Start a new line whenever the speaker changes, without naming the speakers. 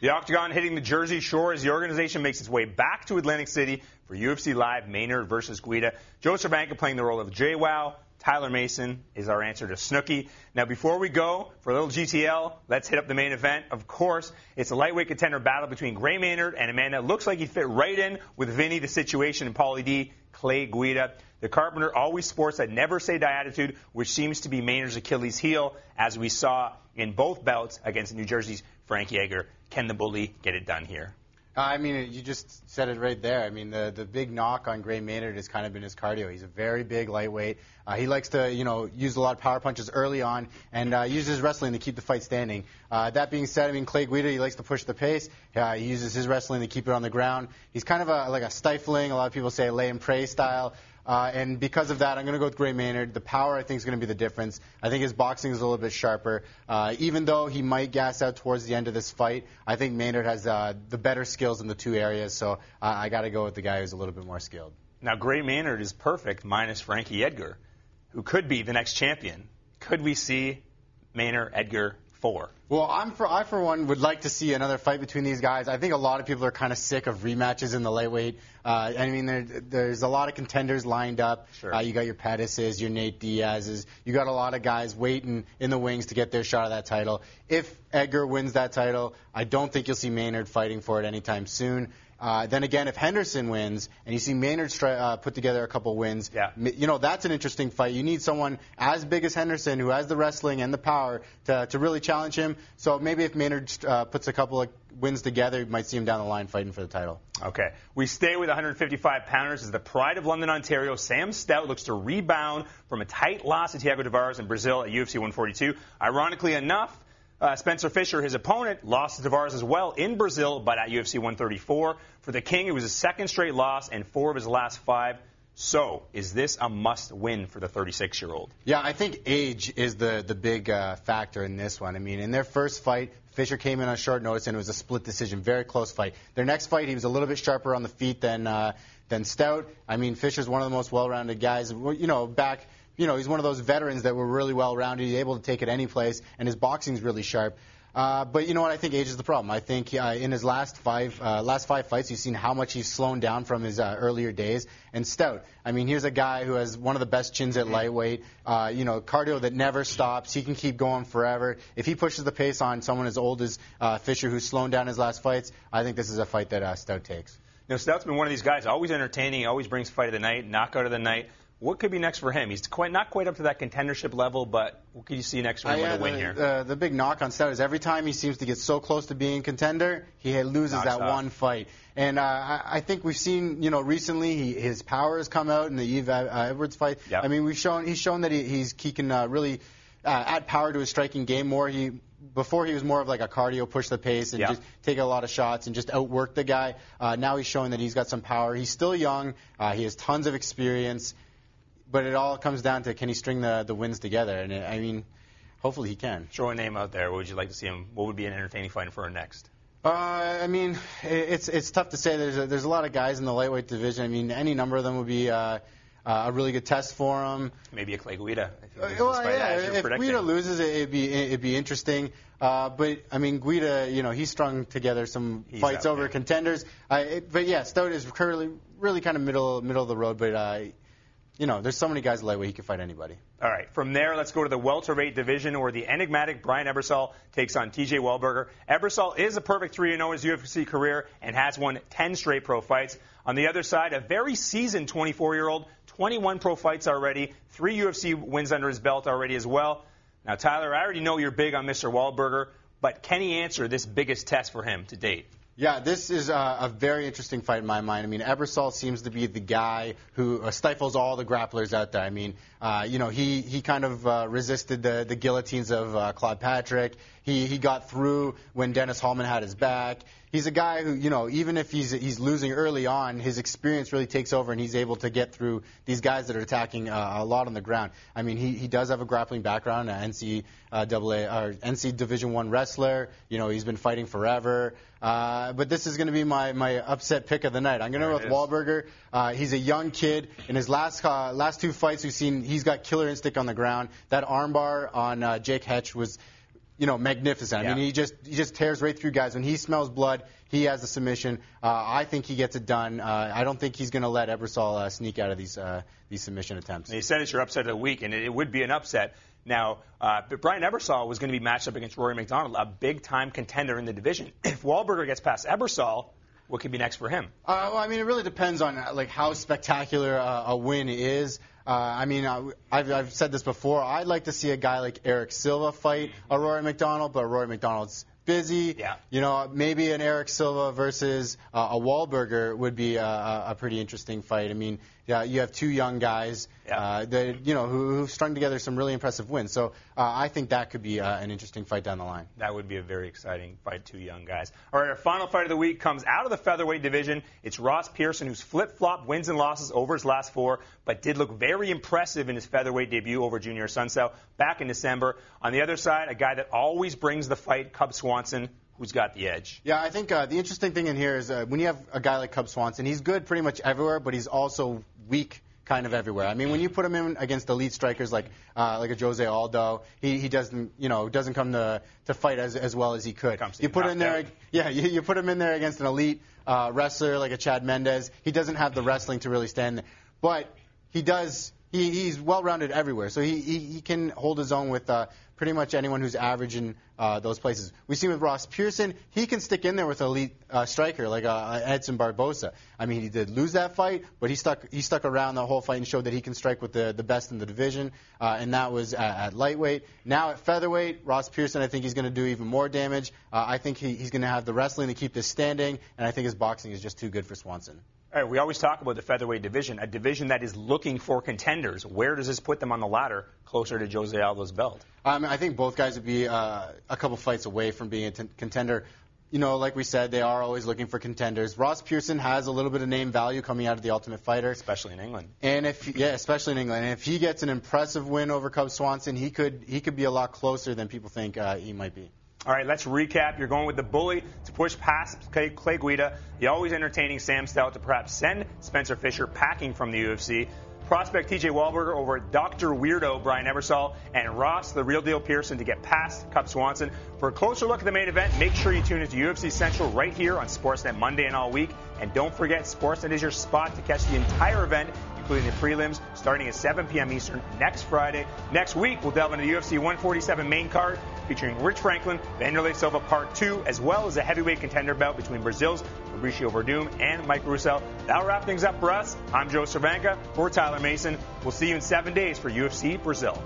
The Octagon hitting the Jersey Shore as the organization makes its way back to Atlantic City for UFC Live Maynard versus Guida. Joe Cervenka playing the role of JWoww. Tyler Mason is our answer to Snooki. Now, before we go for a little GTL, let's hit up the main event. Of course, it's a lightweight contender battle between Gray Maynard and a man that looks like he'd fit right in with Vinny, the Situation, and Paulie D, Clay Guida. The Carpenter always sports that never-say-die attitude, which seems to be Maynard's Achilles heel, as we saw in both bouts against New Jersey's Frankie Edgar. Can the bully get it done here?
I mean, you just said it right there. I mean, the big knock on Gray Maynard has kind of been his cardio. He's a very big lightweight. He likes to, use a lot of power punches early on and uses his wrestling to keep the fight standing. That being said, I mean, Clay Guida, he likes to push the pace. He uses his wrestling to keep it on the ground. He's kind of like a stifling, a lot of people say lay and pray style. And because of that, I'm going to go with Gray Maynard. The power, I think, is going to be the difference. I think his boxing is a little bit sharper. Even though he might gas out towards the end of this fight, I think Maynard has the better skills in the two areas. So I got to go with the guy who's a little bit more skilled.
Now, Gray Maynard is perfect minus Frankie Edgar, who could be the next champion. Could we see Maynard Edgar 4?
Well, I for one would like to see another fight between these guys. I think a lot of people are kind of sick of rematches in the lightweight. I mean, there's a lot of contenders lined up.
Sure.
You got your Pettises, your Nate Diaz's. You got a lot of guys waiting in the wings to get their shot at that title. If Edgar wins that title, I don't think you'll see Maynard fighting for it anytime soon. Then again, if Henderson wins and you see Maynard put together a couple wins, that's an interesting fight. You need someone as big as Henderson who has the wrestling and the power to really challenge him. So maybe if Maynard puts a couple of wins together, you might see him down the line fighting for the title.
Okay. We stay with 155-pounders as the pride of London, Ontario, Sam Stout looks to rebound from a tight loss to Thiago Tavares in Brazil at UFC 142. Ironically enough, Spencer Fisher, his opponent, lost to Tavares as well in Brazil, but at UFC 134. For the King, it was his second straight loss and 4 of his last 5. So, is this a must-win for the 36-year-old?
Yeah, I think age is the big factor in this one. I mean, in their first fight, Fisher came in on short notice, and it was a split decision, very close fight. Their next fight, he was a little bit sharper on the feet than Stout. I mean, Fisher's one of the most well-rounded guys. He's one of those veterans that were really well-rounded. He's able to take it any place, and his boxing's really sharp. But you know what? I think age is the problem. I think in his last five fights, you've seen how much he's slowed down from his earlier days. And Stout, I mean, here's a guy who has one of the best chins at lightweight. Cardio that never stops. He can keep going forever. If he pushes the pace on someone as old as Fisher, who's slowing down his last fights, I think this is a fight that Stout takes.
Now, Stout's been one of these guys, always entertaining, always brings fight of the night, knockout of the night. What could be next for him? He's not quite up to that contendership level, but what could you see next for him with a win here?
The big knock on Stout is every time he seems to get so close to being contender, he loses that one fight. And I think we've seen, recently his power has come out in the Eve Edwards fight.
Yep.
I mean, he's shown that he can really add power to his striking game more. Before he was more of like a cardio, push the pace and just take a lot of shots and just outwork the guy. Now he's showing that he's got some power. He's still young. He has tons of experience. But it all comes down to, can he string the wins together? And I mean, hopefully he can.
Throw a name out there. What would you like to see him? What would be an entertaining fight for him next?
I mean, it's tough to say. There's a lot of guys in the lightweight division. I mean, any number of them would be a really good test for him.
Maybe a Clay Guida.
If Guida loses, it'd be interesting. But I mean, Guida, he's strung together some fights over contenders. But yeah, Stout is currently really kind of middle of the road. But there's so many guys in lightweight he can fight anybody.
All right. From there, let's go to the welterweight division where the enigmatic Brian Ebersol takes on TJ Wahlberger. Ebersol is a perfect 3-0 in his UFC career and has won 10 straight pro fights. On the other side, a very seasoned 24-year-old, 21 pro fights already, 3 UFC wins under his belt already as well. Now, Tyler, I already know you're big on Mr. Wahlberger, but can he answer this biggest test for him to date?
Yeah, this is a very interesting fight in my mind. I mean, Ebersol seems to be the guy who stifles all the grapplers out there. I mean, he kind of resisted the guillotines of Claude Patrick. He got through when Dennis Hallman had his back. He's a guy who, even if he's losing early on, his experience really takes over, and he's able to get through these guys that are attacking a lot on the ground. I mean, he does have a grappling background, an NC Division I wrestler. He's been fighting forever. But this is going to be my upset pick of the night. I'm going to go with Wahlberger. He's a young kid. In his last 2 fights we've seen, he's got killer instinct on the ground. That armbar on Jake Hetch was magnificent. I mean, he just tears right through guys. When he smells blood, he has the submission. I think he gets it done. I don't think he's going to let Ebersol sneak out of these submission attempts.
You said it's your upset of the week, and it would be an upset. Now, Brian Ebersol was going to be matched up against Rory McDonald, a big-time contender in the division. If Wahlberger gets past Ebersol, what could be next for him?
Well, I mean, it really depends on how spectacular a win is. I mean, I've said this before. I'd like to see a guy like Eric Silva fight a Rory McDonald, but Rory McDonald's busy.
Yeah.
Maybe an Eric Silva versus a Wahlberger would be a pretty interesting fight. I mean, you have two young guys who've strung together some really impressive wins. So I think that could be an interesting fight down the line.
That would be a very exciting fight, two young guys. All right, our final fight of the week comes out of the featherweight division. It's Ross Pearson, who's flip-flopped wins and losses over his last 4, but did look very impressive in his featherweight debut over Junior Sunsao back in December. On the other side, a guy that always brings the fight, Cub Swanson, who's got the edge.
Yeah, I think the interesting thing in here is when you have a guy like Cub Swanson, he's good pretty much everywhere, but he's also weak kind of everywhere. I mean, when you put him in against elite strikers like a Jose Aldo, he doesn't come to fight as well as he could. You put him in there, you put him in there against an elite wrestler like a Chad Mendez. He doesn't have the wrestling to really stand there, but he does. He's well-rounded everywhere, so he can hold his own with pretty much anyone who's average in those places. We see with Ross Pearson, he can stick in there with an elite striker like Edson Barbosa. I mean, he did lose that fight, but he stuck around the whole fight and showed that he can strike with the best in the division, and that was at lightweight. Now at featherweight, Ross Pearson, I think he's going to do even more damage. I think he's going to have the wrestling to keep this standing, and I think his boxing is just too good for Swanson.
All right, we always talk about the featherweight division, a division that is looking for contenders. Where does this put them on the ladder closer to Jose Aldo's belt?
I think both guys would be a couple fights away from being a contender. Like we said, they are always looking for contenders. Ross Pearson has a little bit of name value coming out of the Ultimate Fighter,
especially in England.
And especially in England. And if he gets an impressive win over Cub Swanson, he could be a lot closer than people think he might be.
All right, let's recap. You're going with the bully to push past Clay Guida, the always entertaining Sam Stout to perhaps send Spencer Fisher packing from the UFC. Prospect TJ Wahlberger over Dr. Weirdo Brian Ebersol, and Ross, the real deal Pearson, to get past Cub Swanson. For a closer look at the main event, make sure you tune into UFC Central right here on Sportsnet Monday and all week. And don't forget, Sportsnet is your spot to catch the entire event, including the prelims, starting at 7 p.m. Eastern next Friday. Next week, we'll delve into the UFC 147 main card, featuring Rich Franklin, Vanderlei Silva Part 2, as well as a heavyweight contender bout between Brazil's Fabricio Verdum and Mike Russo. That'll wrap things up for us. I'm Joe Cervenka for Tyler Mason. We'll see you in 7 days for UFC Brazil.